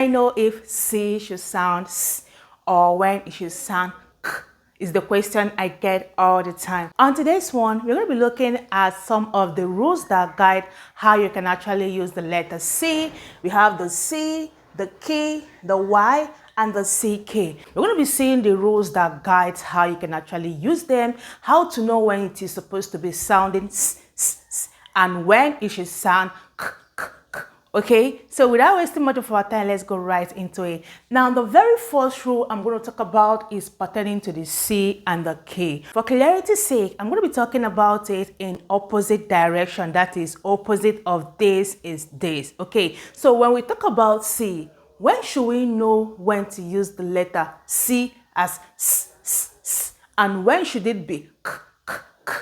I know if C should sound S or when it should sound K is the question I get all the time. On today's one, we're going to be looking at some of the rules that guide how you can actually use the letter C. We have the C, the K, the Y, and the CK. We're going to be seeing the rules that guide how you can actually use them, how to know when it is supposed to be sounding S, S, S, and when it should sound K. Okay, so without wasting much of our time, let's go right into it. Now, the very first rule I'm going to talk about is pertaining to the C and the K. For clarity's sake, I'm going to be talking about it in opposite direction. That is, opposite of this is this. Okay, so when we talk about C, when should we know when to use the letter C as S, S, S, and when should it be K, K, K?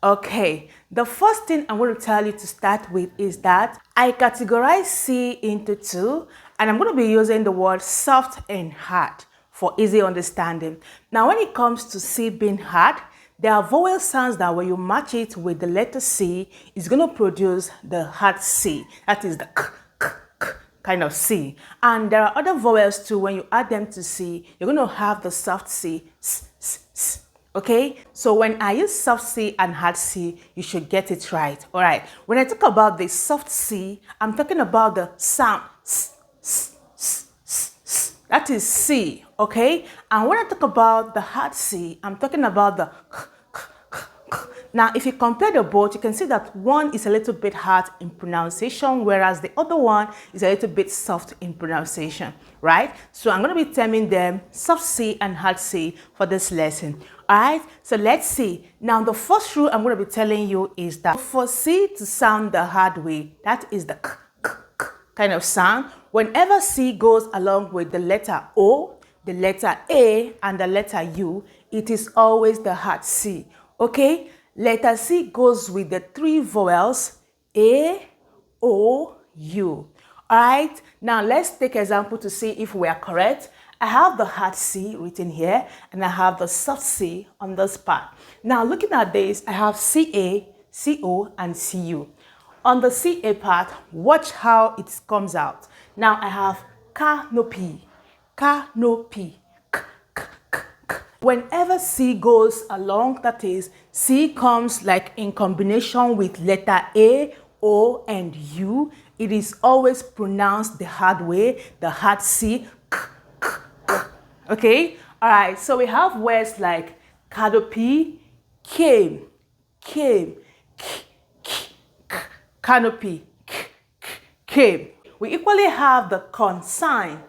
Okay, the first thing I'm going to tell you to start with is that I categorize C into two, and I'm going to be using the word soft and hard for easy understanding. Now, when it comes to C being hard, there are vowel sounds that when you match it with the letter C, it's going to produce the hard C. That is the K, K, K kind of C. And there are other vowels too. When you add them to C, you're going to have the soft C, S, S, S. Okay, so when I use soft C and hard C, you should get it right. All right, when I talk about the soft C, I'm talking about the sound S, S, S, S, S. That is C, okay? And when I talk about the hard C, I'm talking about the K, K, K, K. Now, if you compare the both, you can see that one is a little bit hard in pronunciation, whereas the other one is a little bit soft in pronunciation, right? So I'm going to be terming them soft C and hard C for this lesson. All right, so let's see. Now, the first rule I'm going to be telling you is that for C to sound the hard way, that is the K, K, K kind of sound. Whenever C goes along with the letter O, the letter A, and the letter U, it is always the hard C. Okay, letter C goes with the three vowels A, O, U. All right, now let's take example to see if we are correct. I have the hard C written here, and I have the soft C on this part. Now, looking at this, I have CA, CO, and CU. On the CA part, watch how it comes out. Now, I have canopy, canopy. K, K, K, K. Whenever C goes along, that is, C comes like in combination with letter A, O, and U, it is always pronounced the hard way, the hard C. Okay, all right, so we have words like canopy, came, canopy, came. We equally have the consign,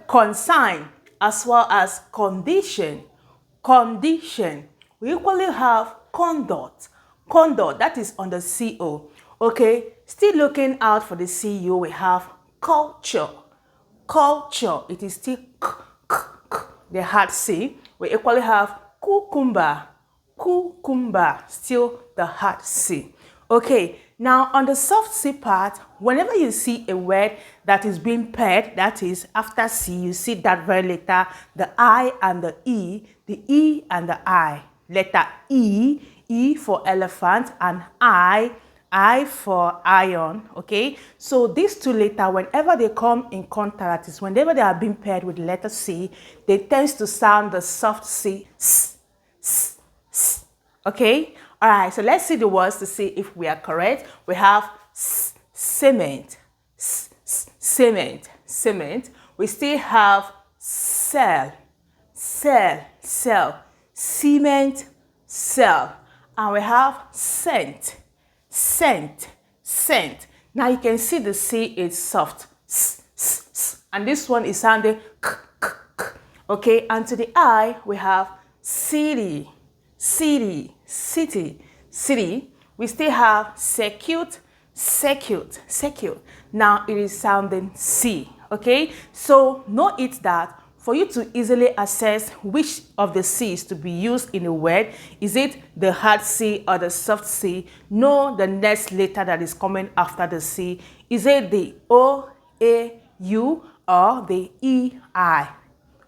consign, as well as condition, condition. We equally have conduct, conduct, that is on the CO. Okay, still looking out for the CU, we have culture, culture, it is still K, K, K, the hard C. We equally have cucumber, cucumber, still the hard C. Okay, now on the soft C part, whenever you see a word that is being paired, that is after C, you see that very letter, the I and the E and the I. Letter E, E for elephant, and I for iron, okay? So these two letters, whenever they come in contact, is whenever they are being paired with the letter C, they tend to sound the soft C, S, S, S, okay? All right, so let's see the words to see if we are correct. We have cement, cement, cement. We still have cell, cell, cell, cement, cell. And we have scent, scent, scent. Now you can see the C is soft, S, S, S. And this one is sounding K, K, K. Okay, and to the I, we have city, city, city, city. We still have circuit, circuit, circuit. Now it is sounding C, okay? So know it that for you to easily assess which of the C's to be used in a word, is it the hard C or the soft C, know the next letter that is coming after the C. Is it the O, A, U, or the E, I?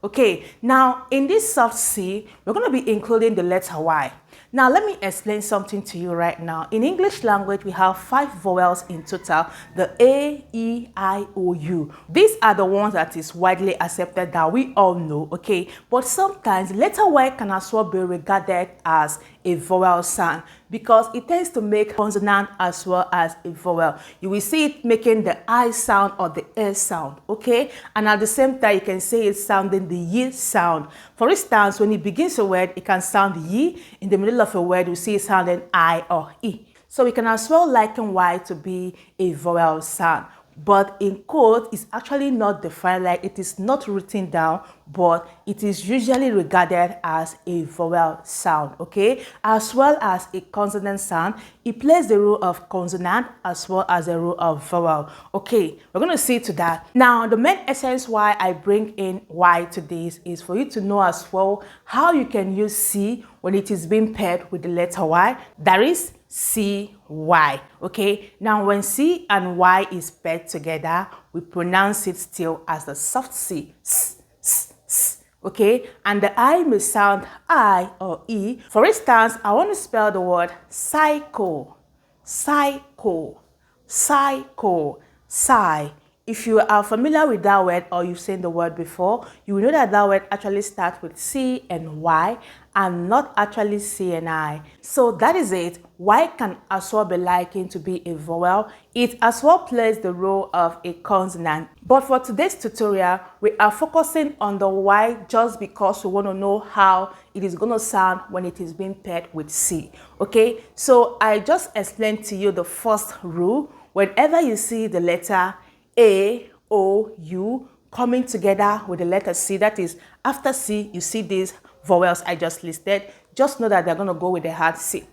Okay, now in this soft C, we're going to be including the letter Y. Now, let me explain something to you right now. In English language, we have 5 vowels in total, the A, E, I, O, U. These are the ones that is widely accepted that we all know, okay? But sometimes letter Y can as well be regarded as a vowel sound because it tends to make consonant as well as a vowel. You will see it making the I sound or the S sound, okay? And at the same time, you can say it's sounding the Y sound. For instance, when it begins a word, it can sound Y. In the middle of a word, you see it sounding I or E. So we can as well liken Y to be a vowel sound. But in code, it's actually not defined, like it is not written down, but it is usually regarded as a vowel sound, okay? As well as a consonant sound, it plays the role of consonant as well as the role of vowel. Okay, we're going to see to that. Now, the main essence why I bring in Y to this is for you to know as well how you can use C when it is being paired with the letter Y. That is C-Y, okay? Now, when C and Y is paired together, we pronounce it still as the soft C, s, s, s, okay? And the I may sound I or E. For instance, I want to spell the word psycho, psycho, psycho, psy. If you are familiar with that word or you've seen the word before, you will know that that word actually starts with C and Y and not actually C and I. So that is it. Y can as well be likened to be a vowel. It as well plays the role of a consonant. But for today's tutorial, we are focusing on the Y just because we want to know how it is going to sound when it is being paired with C. Okay, so I just explained to you the first rule. Whenever you see the letter A, O, U coming together with the letter C, that is after C, you see these vowels I just listed, just know that they're going to go with the hard C.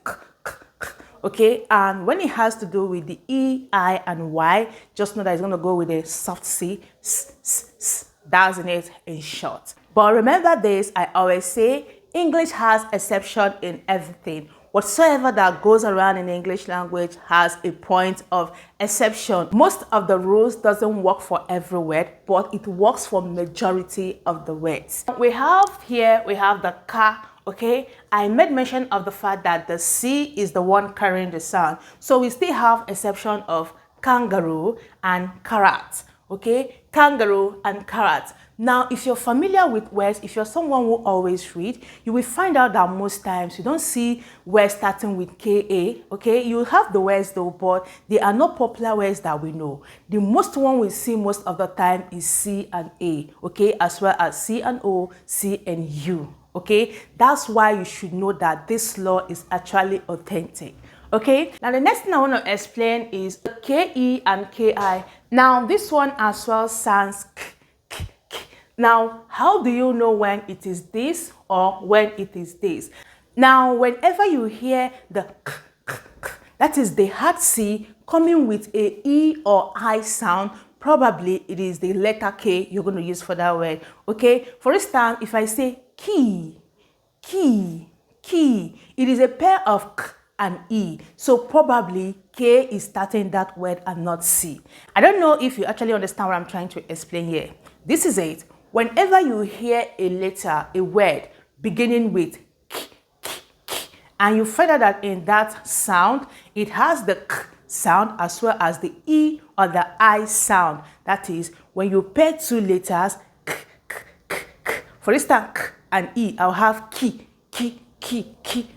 Okay, and when it has to do with the E, I, and Y, just know that it's going to go with a soft C. S, s, s. That's it in short. But remember this, I always say, English has exception in everything. Whatsoever that goes around in English language has a point of exception. Most of the rules doesn't work for every word, but it works for majority of the words. We have the ka, okay? I made mention of the fact that the C is the one carrying the sound. So we still have exception of kangaroo and carrot, okay? Kangaroo and carrot. Now, if you're familiar with words, if you're someone who always read, you will find out that most times you don't see words starting with K-A, okay? You have the words though, but they are not popular words that we know. The most one we see most of the time is C and A, okay? As well as C and O, C and U, okay? That's why you should know that this law is actually authentic. Okay, now the next thing I want to explain is K-E and K-I. Now, this one as well sounds K. Now, how do you know when it is this or when it is this? Now, whenever you hear the k, that is the hard C coming with a E or I sound, probably it is the letter K you're going to use for that word. Okay, for instance, if I say key, key, key, it is a pair of K and E. So probably K is starting that word and not C. I don't know if you actually understand what I'm trying to explain here. This is it. Whenever you hear a letter, a word beginning with k, and you find out that in that sound, it has the k sound as well as the E or the I sound. That is, when you pair two letters, k. For instance, k and E, I'll have ki.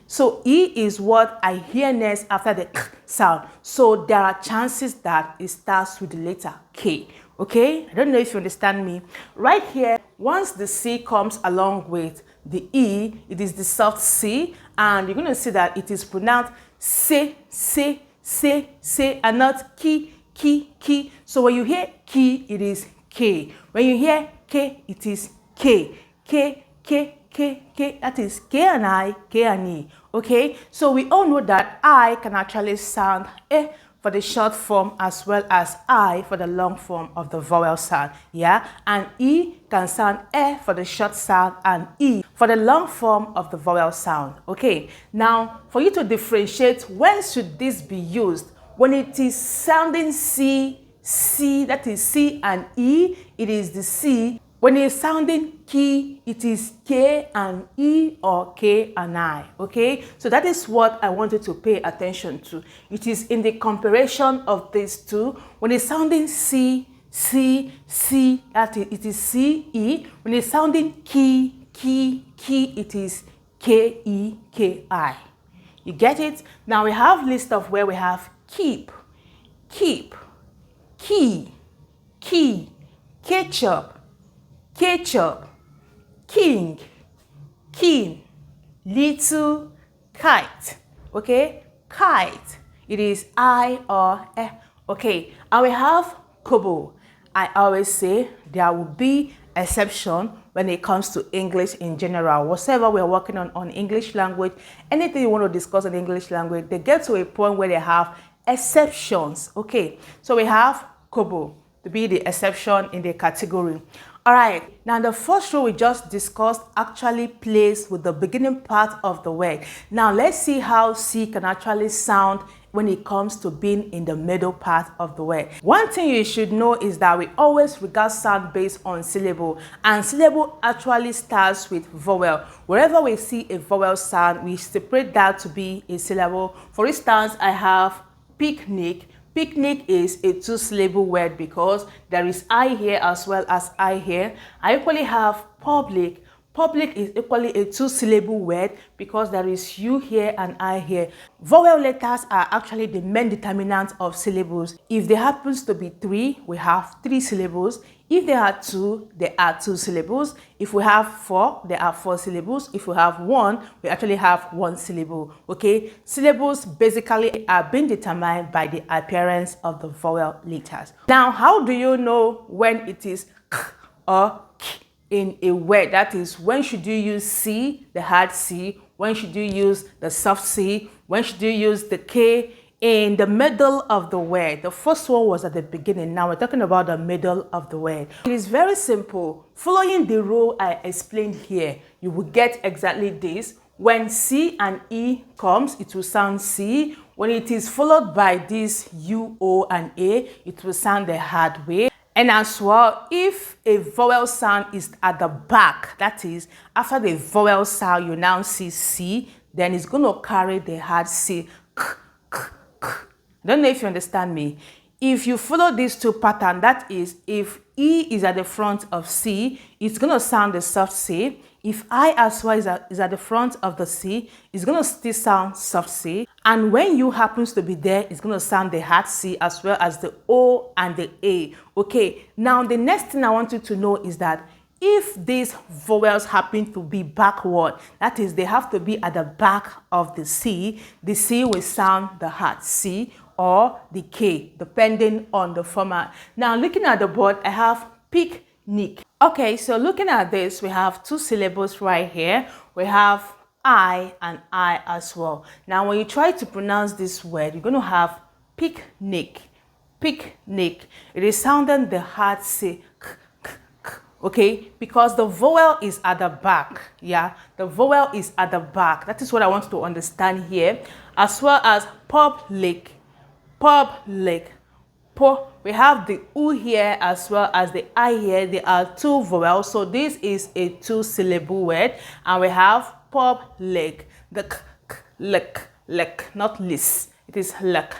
So E is what I hear next after the k sound. So there are chances that it starts with the letter K. Okay, I don't know if you understand me. Right here, once the C comes along with the E, it is the soft C, and you're going to see that it is pronounced se, and not ki. So when you hear ki, it is K. When you hear K, it is K. That is K and I, K and E. Okay, so we all know that I can actually sound E for the short form as well as I for the long form of the vowel sound, yeah? And E can sound E for the short sound and E for the long form of the vowel sound, okay? Now, for you to differentiate, when should this be used? When it is sounding C, that is C and E, it is the C When it's sounding ki, it is K and E or K and I, okay? So that is what I wanted to pay attention to. It is in the comparison of these two. When it's sounding C, that is, it is C, E. When it's sounding ki, it is K, E, K, I. You get it? Now we have list of where we have keep, key, ketchup, king, little, kite, okay? Kite, it is I or E, okay? And we have kobo. I always say there will be exception when it comes to English in general. Whatever we're working on English language, anything you want to discuss in English language, they get to a point where they have exceptions, okay? So we have kobo to be the exception in the category. All right, now the first rule we just discussed actually plays with the beginning part of the word. Now let's see how C can actually sound when it comes to being in the middle part of the word. One thing you should know is that we always regard sound based on syllable, and syllable actually starts with vowel. Wherever we see a vowel sound, we separate that to be a syllable. For instance, I have picnic. Picnic is a two-syllable word because there is I here as well as I here. I equally have public. Public is equally a two-syllable word because there is you here and I here. Vowel letters are actually the main determinant of syllables. If there happens to be three, we have three syllables. If there are two, there are two syllables. If we have four, there are four syllables. If we have one, we actually have one syllable. Okay, syllables basically are being determined by the appearance of the vowel letters. Now, how do you know when it is k or k in a word? That is, when should you use C, the hard C? When should you use the soft C? When should you use the K? In the middle of the word. The first one was at the beginning. Now we're talking about the middle of the word. It is very simple. Following the rule I explained here, you will get exactly this. When C and E comes, it will sound C. When it is followed by this U, O, and A, it will sound the hard way. And as well, if a vowel sound is at the back, that is, after the vowel sound, you now see C, then it's going to carry the hard C. Don't know if you understand me. If you follow these two patterns, that is, if E is at the front of C, it's going to sound the soft C. If I as well is at the front of the C, it's going to still sound soft C. And when U happens to be there, it's going to sound the hard C as well as the O and the A. Okay, now the next thing I want you to know is that if these vowels happen to be backward, that is, they have to be at the back of the C will sound the hard C or the K, depending on the format. Now, looking at the board, I have picnic. Okay, so looking at this, we have two syllables right here. We have I and I as well. Now, when you try to pronounce this word, you're going to have picnic. Picnic. It is sounding the hard C. Okay, because the vowel is at the back. Yeah, the vowel is at the back. That is what I want to understand here, as well as public. We have the U here as well as the I here. There are two vowels, so this is a two-syllable word, and we have public. The k, not lis. It is lek.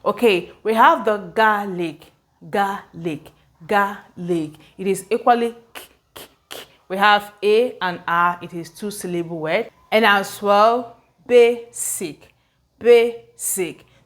Okay, we have the garlic. It is equally k. We have A and R. It is two-syllable word, and as well basic.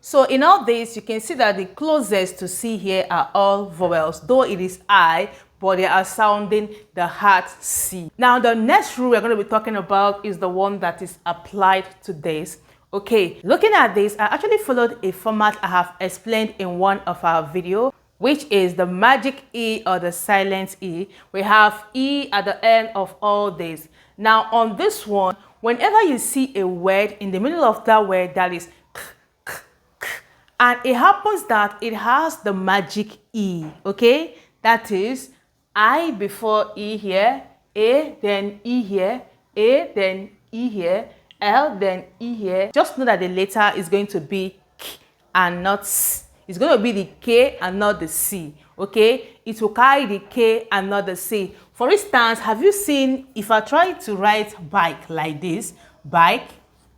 So in all this, you can see that the closest to C here are all vowels, though it is I, but they are sounding the hard C. Now, the next rule we're going to be talking about is the one that is applied to this. Okay, looking at this, I actually followed a format I have explained in one of our videos, which is the magic E or the silent E. We have E at the end of all this. Now, on this one, whenever you see a word in the middle of that word that is and it happens that it has the magic E, okay? That is I before E here, A, then E here, A, then E here, L, then E here. Just know that the letter is going to be K and not S. It's going to be the K and not the C, okay, it will carry the K and not the C. For instance, have you seen, if I try to write bike like this, bike,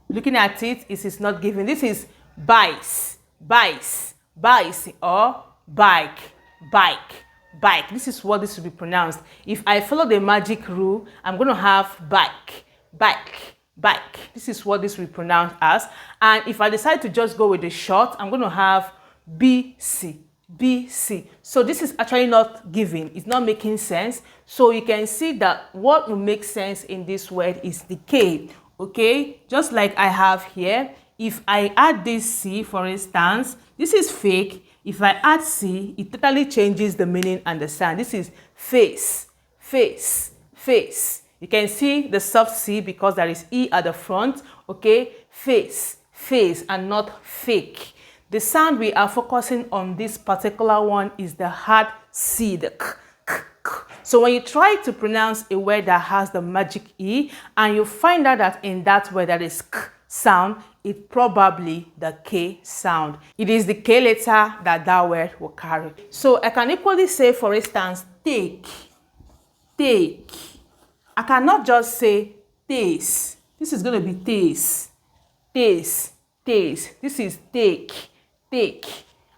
looking at it, it is not given. This is bice, bice, bice, or bike, bike, bike. This is what this will be pronounced. If I follow the magic rule, I'm going to have bike, bike, bike. This is what this will be pronounced as. And if I decide to just go with the short, I'm going to have BC, BC. So this is actually not given. It's not making sense. So you can see that what will make sense in this word is the K. Okay, just like I have here. If I add this C, for instance, this is fake. If I add C, it totally changes the meaning and the sound. This is face, face, face. You can see the soft C because there is E at the front. Okay, face, face, and not fake. The sound we are focusing on this particular one is the hard C, the k, k, k. So when you try to pronounce a word that has the magic E and you find out that in that word there is k sound, it's probably the K sound. It is the K letter that that word will carry. So I can equally say, for instance, take, take. I cannot just say taste. This is going to be taste, taste, taste. This is take, take.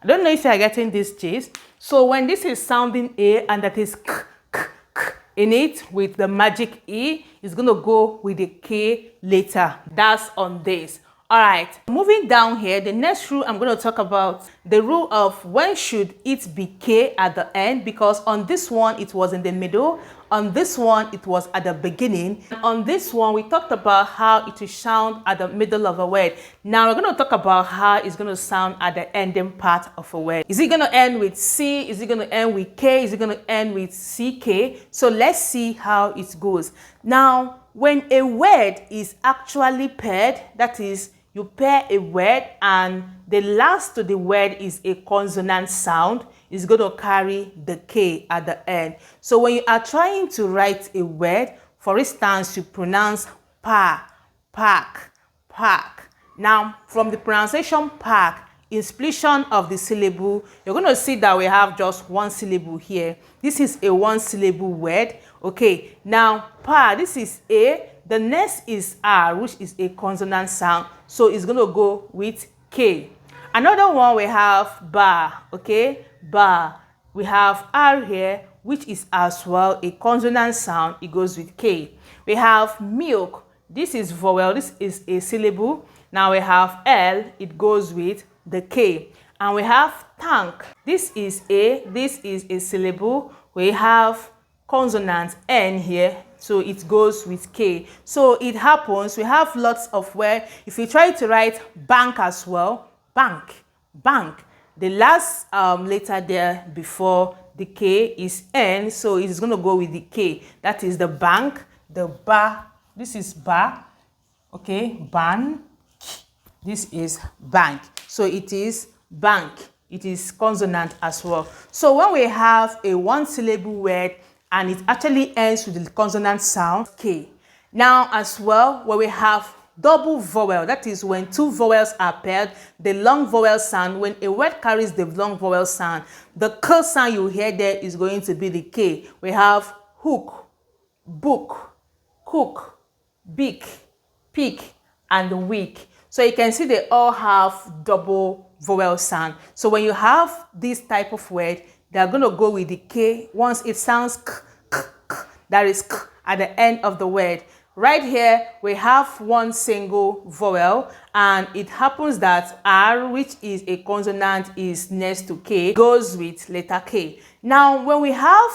I don't know if you are getting this gist. So when this is sounding A and that is k, k, k in it with the magic E, it's going to go with the K later. That's on this. All right, moving down here, the next rule I'm going to talk about the rule of when should it be K at the end, because on this one it was in the middle, on this one it was at the beginning, on this one we talked about how it will sound at the middle of a word. Now we're going to talk about how it's going to sound at the ending part of a word. Is it going to end with C? Is it going to end with K? Is it going to end with CK? So let's see how it goes. Now, when a word is actually paired, that is, you pair a word and the last to the word is a consonant sound, is going to carry the K at the end. So when you are trying to write a word, for instance, you pronounce pa, park, park. Now, from the pronunciation park, in split of the syllable, you're going to see that we have just one syllable here. This is a one syllable word. Okay, now pa, this is A. The next is R, which is a consonant sound. So it's going to go with K. Another one we have ba, okay, ba. We have R here, which is as well a consonant sound. It goes with K. We have milk. This is vowel. This is a syllable. Now we have L. It goes with the K. And we have tank. This is A. This is a syllable. We have consonant N here. So it goes with K. So it happens, we have lots of where if you try to write bank as well, bank, bank. The last letter there before the K is N, so it's going to go with the K. That is the bank, the ba. This is ba, okay, ban. This is bank. So it is bank. It is consonant as well. So when we have a one syllable word, and it actually ends with the consonant sound K. Now as well, when we have double vowel, that is when two vowels are paired, the long vowel sound, when a word carries the long vowel sound, the K sound you hear there is going to be the K. We have hook, book, cook, beak, pick, and week. So you can see they all have double vowel sound. So when you have this type of word, they are going to go with the K. Once it sounds k, k, k, that is k at the end of the word. Right here, we have one single vowel, and it happens that R, which is a consonant, is next to K, goes with letter K. Now, when we have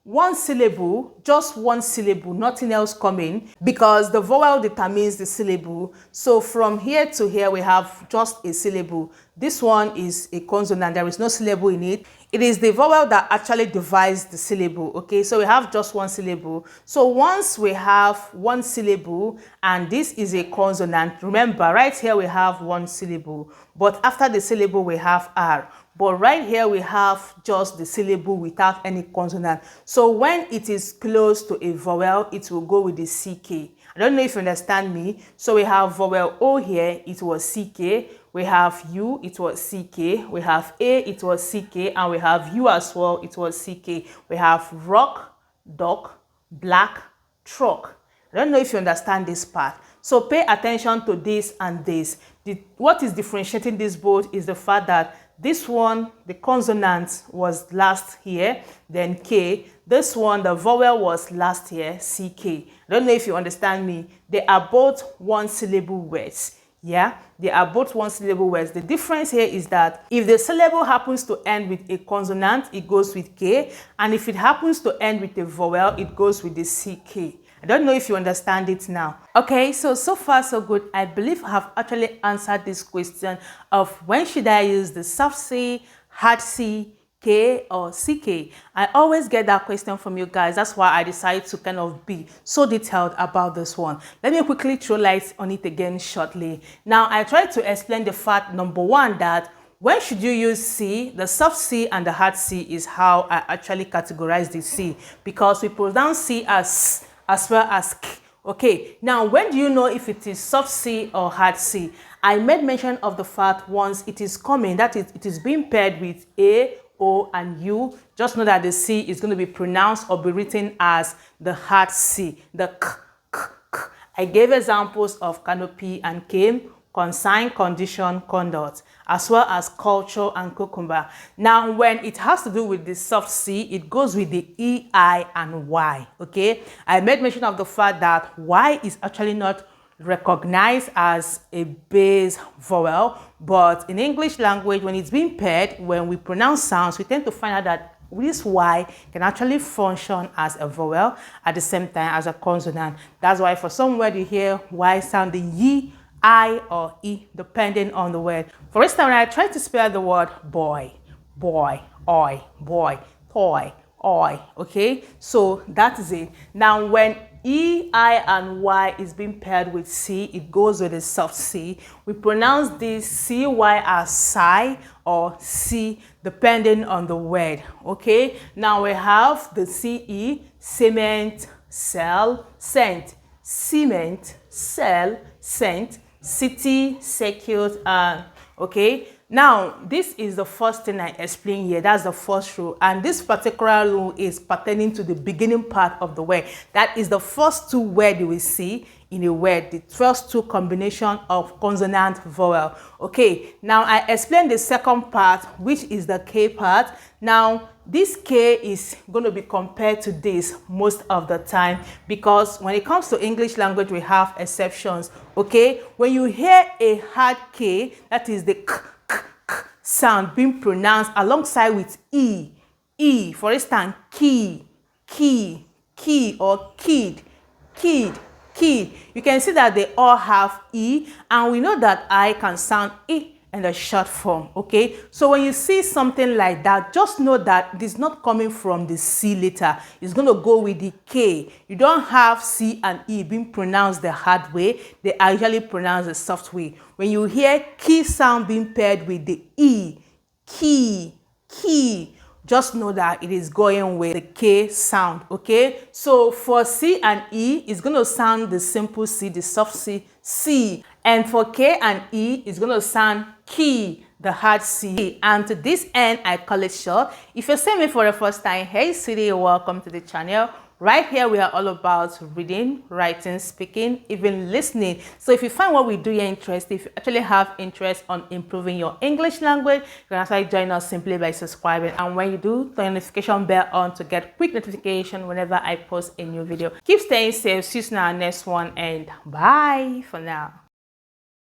one syllable, just one syllable, nothing else coming, because the vowel determines the syllable. So from here to here, we have just a syllable. This one is a consonant. There is no syllable in it. It is the vowel that actually divides the syllable. Okay, so we have just one syllable. So once we have one syllable and this is a consonant, remember right here we have one syllable, but after the syllable we have R. But right here we have just the syllable without any consonant. So when it is close to a vowel, it will go with the CK. I don't know if you understand me. So we have vowel O here, it was CK. We have U, it was CK. We have A, it was CK. And we have U as well, it was CK. We have rock, duck, black, truck. I don't know if you understand this part. So pay attention to this and this. What is differentiating this both is the fact that this one, the consonant was last here, then K. This one, the vowel was last here, CK. I don't know if you understand me. They are both one syllable words. Yeah, they are both one syllable words. The difference here is that if the syllable happens to end with a consonant, it goes with K. And if it happens to end with a vowel, it goes with the CK. I don't know if you understand it now. Okay, so far so good. I believe I have actually answered this question of when should I use the soft C, hard C, K or CK. I always get that question from you guys. That's why I decided to kind of be so detailed about this one. Let me quickly throw light on it again shortly. Now, I tried to explain the fact, number one, that when should you use C? The soft C and the hard C is how I actually categorize the C, because we pronounce C as well as K. Okay, now when do you know if it is soft C or hard C? I made mention of the fact once it is coming, that is, it is being paired with A, O, and U. Just know that the C is going to be pronounced or be written as the hard C, the K, K, K. I gave examples of canopy and came, consign, condition, conduct, as well as culture and cucumber. Now, when it has to do with the soft C, it goes with the E, I, and Y, okay? I made mention of the fact that Y is actually not recognized as a base vowel, but in English language, when it's being paired, when we pronounce sounds, we tend to find out that this Y can actually function as a vowel at the same time as a consonant. That's why for some word you hear Y sounding Y, I, or E, depending on the word. For instance, when I try to spell the word boy, boy, oi, boy, toy, oi, okay? So that is it. Now, when E, I, and Y is being paired with C, it goes with a soft C. We pronounce this CY as sigh or C, depending on the word, okay? Now we have the CE, cement, cell, scent, cement, cell, scent, city, circuit, okay? Now, this is the first thing I explained here. That's the first rule. And this particular rule is pertaining to the beginning part of the word. That is the first two words you will see in a word, the first two combination of consonant vowel. Okay, now I explained the second part, which is the K part. Now, this K is going to be compared to this most of the time, because when it comes to English language, we have exceptions. Okay, when you hear a hard K, that is the K, K, K sound being pronounced alongside with E. E, for instance, key, key, key, or kid, kid, kid. You can see that they all have E, and we know that I can sound E in the short form, okay? So when you see something like that, just know that it is not coming from the C letter. It's going to go with the K. You don't have C and E being pronounced the hard way. They are usually pronounced the soft way. When you hear key sound being paired with the E, key, key, just know that it is going with the K sound, okay? So for C and E, it's going to sound the simple C, the soft C, C. And for K and E, it's going to sound key, the hard C. And to this end, I call it short. If you're seeing me for the first time, hey sweetie, welcome to the channel. Right here, we are all about reading, writing, speaking, even listening. So if you find what we do here interesting, if you actually have interest on improving your English language, you can actually join us simply by subscribing. And when you do, turn the notification bell on to get quick notification whenever I post a new video. Keep staying safe. See you in our next one, and bye for now.